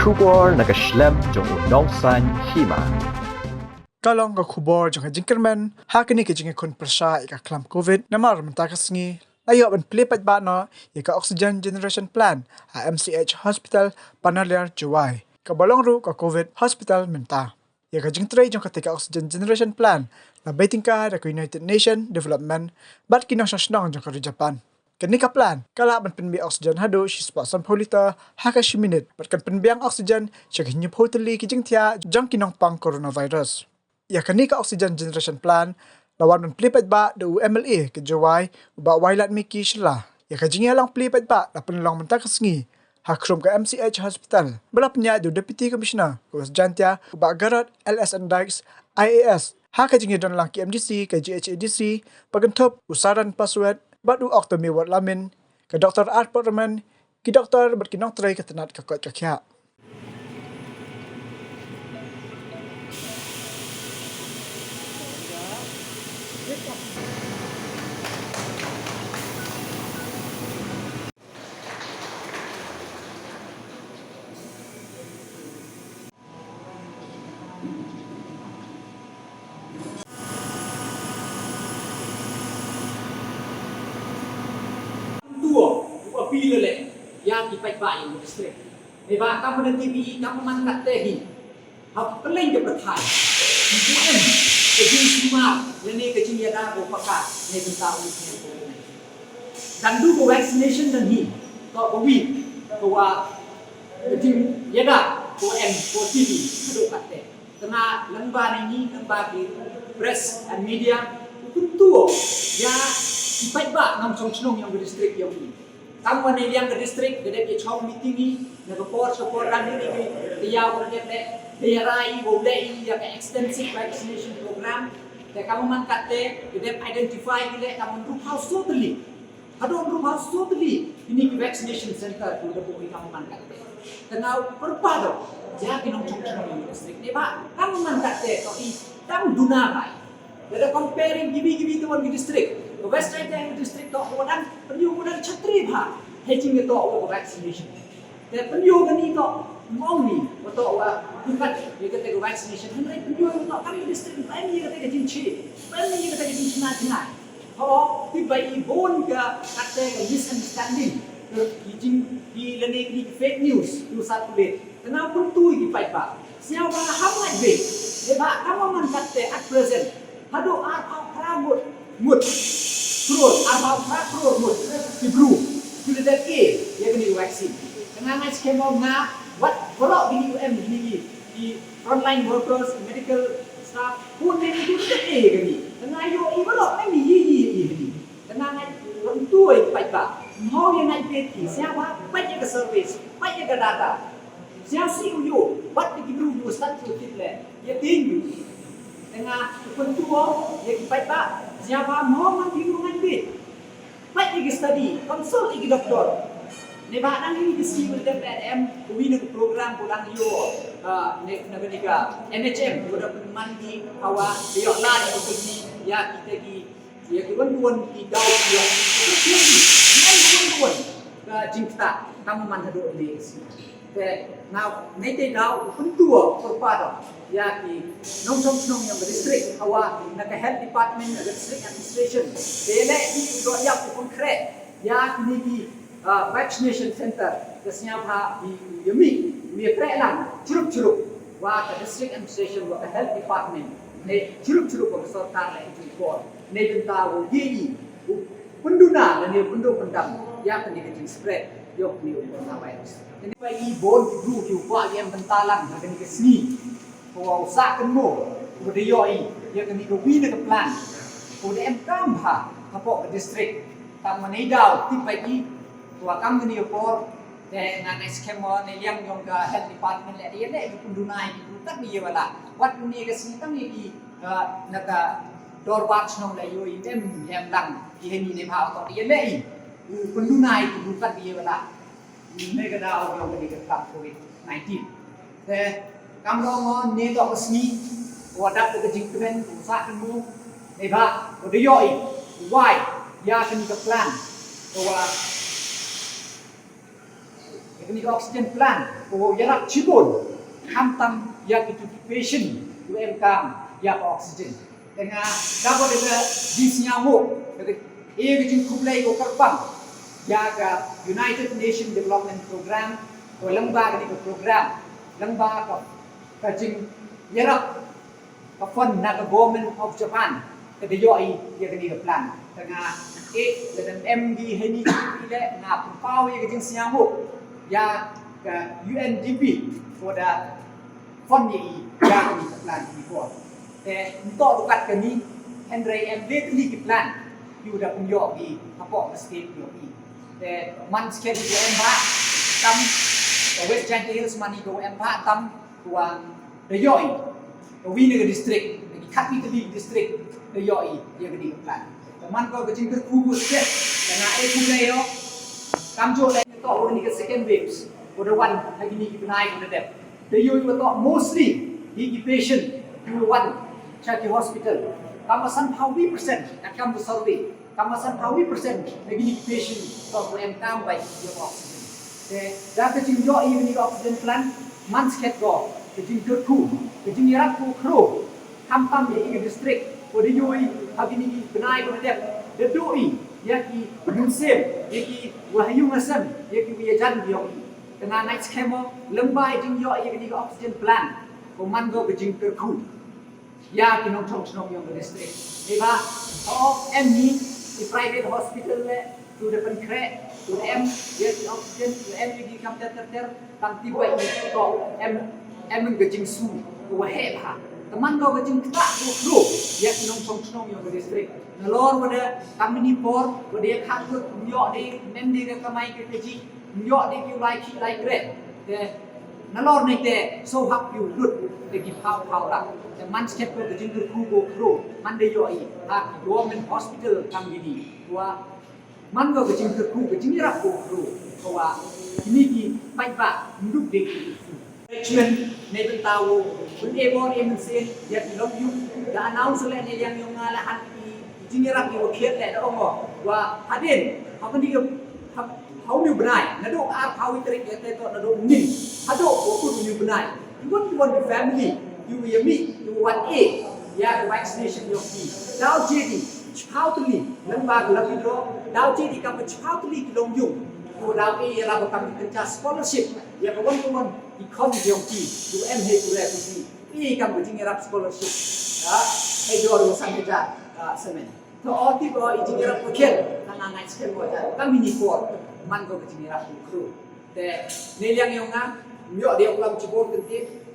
Kubor nakaslem jong udongsan hima. Kalong ka kubor jong jingkerman hakini ke jingi kon prasha ika klam covid namar mentakas ngi ayo ban plipat ba no ika oxygen generation plan a MCH hospital panalir juwai ka balong ru ka covid hospital menta ika jingtray jong katika oxygen generation plan na baiting ka da United Nation Development bat kinong sasnong jong ka Japan kani ka plan kala ban penbi oxygen hado shi spa sam polita haka shi minute bat kan penbiang oxygen shi hinyu hoteli ki jingtia jong kinong pang coronavirus ya kani ka oxygen generation plan lawan man plipat ba da UMLA ke jawai ba wailat miki shla ya ka jinga lang plipat ba la penlang mentak sngi hakrum ka MCH hospital belapnya do deputy commissioner ko jantia ba garat LSN Dykes IAS ha ka jinga don lang ki MDC ka GHADC pagantop usaran password badu oktomi wat lamin ka Dr. Art Portman ki doktor berkinong tray ka tenat ka kot ka kya appeal le ya ki pai bai in district e ba ka mun TV ka man kat te hi ha peleng ke prathai UN ke jin sima le ne ke jin ya da ko paka ne benta u ne ko dan du ko vaccination dan hi ko wi ko wa jin ya da ko ko TV do kat te tengah lengba ni lengba ki press and media tu ya ki pai ba ngam song chnong yang district yang ni kamu ni yang ke distrik, kedai dia cakap meeting ni, nak support dan ni dia boleh dia rai boleh dia ke extensive vaccination program. Dan kamu mangkat kedai identify kedai kamu group house totally. Ada group house totally. Ini ke vaccination center tu dah boleh kamu mangkat. Tengah berpadu, jadi nong cakap ni distrik ni pak, kamu mangkat kau ini kamu dunakai. Jadi comparing gibi tu orang distrik. West Riding District to orang penyugunan chatri bha hedging itu awak vaccination. Dan penyugunan itu mongi atau awak bukan dia kata vaccination. Henry penyugunan itu kami district lain dia kata jinci, lain dia kata jinci nak. Kalau tiba ibon ke kata misunderstanding, kijing di lene ni fake news tu satu le. Kenapa tu di fight pak? Siapa hamai be? Sebab kamu man kata at present. Hado rambut mut. Kurus, apa kurus mut, dibru, bila dah dia kena vaksin. Dengan skema ngah, kalau di di frontline workers, medical staff, pun dia itu kena kini. Dengan kalau ni kini. Dengan tentu baik pak. Mau yang naik peti, siapa baik ke service, baik ke data. Siapa CEO, buat di guru start to fit dia tinggi. Dengan tentu yang baik pak. Siapa mau mandi dengan bed, baik lagi study, konsult lagi doktor. Nebatan ini disi berdebat wina program pulang yo, negara NHM sudah mandi awak dia lari untuk ni ya kita di ya kuan di daun yo, kuan jingta kamu mana dulu ni. Now, nanti daun pentua perpada ya ki nong yang distrik awak nak health department district administration bele di do ya konkret ya ni di vaccination center kesnya ha di yemi mi prelang curuk wa ke district administration wa ke health department ne curuk ko sarkar la itu ko ne benta wo gi penduna dan ne pendu pendam ya ke ni spread yok ni coronavirus ini pagi bon group ki wa yang bentalang dengan ke sini kau usahakan mo, kau dioi, dia kini kau win ke plan, kau dem kamha, kapok ke distrik, tak menidau, tiba lagi, kau akan kini opor, dengan skema ni yang ke health department le, dia le pendunai, tak dia wala, wat ni ke sini tang ni nak dorbat senang le yo, dem yang lang, dia ni nepau atau dia le, pendunai itu tak dia wala, ni ke dah orang kini ke COVID-19, kamu ni tak resmi, wadah tu kejingkuan, usaha kamu, ni bah, kau dioi, why, dia akan ke plan, bahwa yakni oxygen plant ko yarak cibun hamtam yak itu patient UMKM yak oxygen dengan dapat dengan disnyamu ia kecil kublai ko kerpang yak United Nations Development Program ko lembaga ni ko program lembaga kecil yarak ka fund na ka government of Japan kada yoi yakni ka plan dengan dan MD Heni ile na pau ye kecil sinyamu ya ke UNDP pada fund ni ya ni plan ni ko untuk dekat ke ni Henry M lately ke plan you dah pun yo di apa state yo di man sket di emba tam West Giant Hills mani go emba tam tuang de yoi we ni district di capital district de yoi dia ke plan man ko ke jing ke ku sket dengan ku le yo kam jo le to ni ke second waves for the one lagi ni kita naik ke dep the you to mostly di patient you one Chaki hospital kamasan hawi percent akan survey kamasan hawi percent lagi ni patient to MKM by your oxygen dah ke jing jo ni oxygen plant man sket go ke jing ke ku ke jing yarak ku kro kam ni district for the you lagi ni benai ke dep the doi yaki musim yaki wahyu ngasam yaki wiajan biok kena night schema lembai jing yo yaki oxygen plant ko man go jing ke ku ya kinong chong yung district diba o ni di private hospital le to the pancreas to the yaki oxygen to yaki kam ter tang tiba ini ko ke jing su ko he ha teman go jing tak ko ya kinong chong yung district nalor wada kami ni por wada khang ko yo de mem de ka kamai ke ji yo de you like red de nalor nei de so hap you lut de ki phao la de man sket ko de jing ku go kro man de yo I ha government hospital kam ni wa man go jing ku ke jing ra ko kro ko wa ni ki pai ba nduk de management nei ben tawo kun e bon e men sen ya ki lom yu da announce le ne yang yo ngala han jingerak ni wakil le da ongo wa hadin apa ni hau ni benai nado ar hau itrik ya te to nado nin hado ko ni benai you want the family you will meet you want ya vaccination yo ki dau jedi chhautli lamba lapidro dau jedi kam chhautli kilong yung ko dau ra ba kam kerja scholarship ya ko won ikon yo ki you he ku le ku kam jingerak scholarship ya he do sang kerja semen to oti bo jingerak wakil nang ngai sken bo kami ni por man go jingerak kru de neliang yo nga myo de ulam cibor kenti